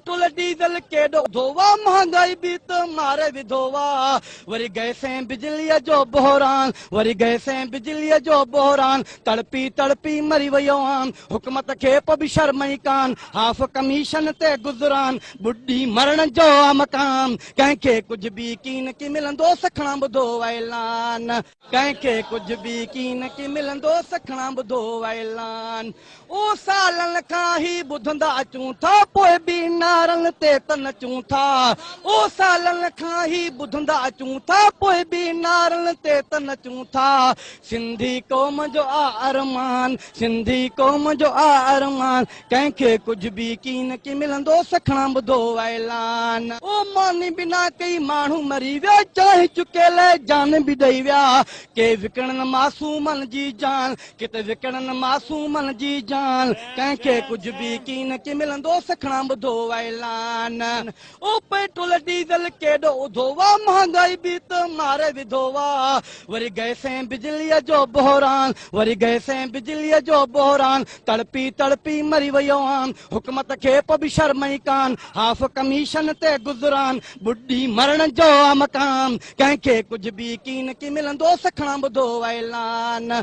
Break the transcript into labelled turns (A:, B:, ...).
A: Petrol diesel केॾो धोवा महंगाई बि त मारे विधोवा वरी गैसें बिजलीअ जो बहरान वरी गैसें बिजलीअ जो बहरान तड़पी तड़पी मरी वियो आम हुकूमत खे पोइ बि शर्म ई कान हाफ कमीशन ते गुज़रान बुढ़ी मरण जो मकाम कंहिंखे कुझु बि कीन की मिलंदो सखणा ॿुधो ऐलान कंहिंखे कुझु बि कीन की मिलंदो सखणा ॿुधो ऐलान ओ सालनि खां ई ॿुधंदा अचूं था पोइ बि नारनि ते त नचूं था ओ सालनि खां ई ॿुधंदा अचूं था पोइ बि नारनि ते त नचूं था सिंधी क़ौम जो अरमान सिंधी क़ौम जो अरमान कंहिंखे कुझु बि कीन की मिलंदो सखणा ॿुधो ऐलान ओ मानी बिना कई माण्हू मरी विया चाहे चुकियल जान बि ॾेई विया के विकिणनि मासूमनि जी जान किथे विकिणनि मासूमनि जी जान कंहिंखे कुझु बि कीन की मिलंदो सखणा ॿुधो ऐलान ओ पेट्रोल डीजल केॾो उधोवा महंगाई बि त मारे विधोवा वरी गैसें बिजलीअ जो बहरान वरी गैसें बिजलीअ जो बहरान तड़पी तड़पी मरी वियो आम हुकूमत खे पोइ बि शर्म ई कान हाफ कमीशन ते गुज़रान बुढ़ी मरण जो मकाम कंहिंखे कुझु बि कीन की मिलंदो सखणा ॿुधो ऐलान।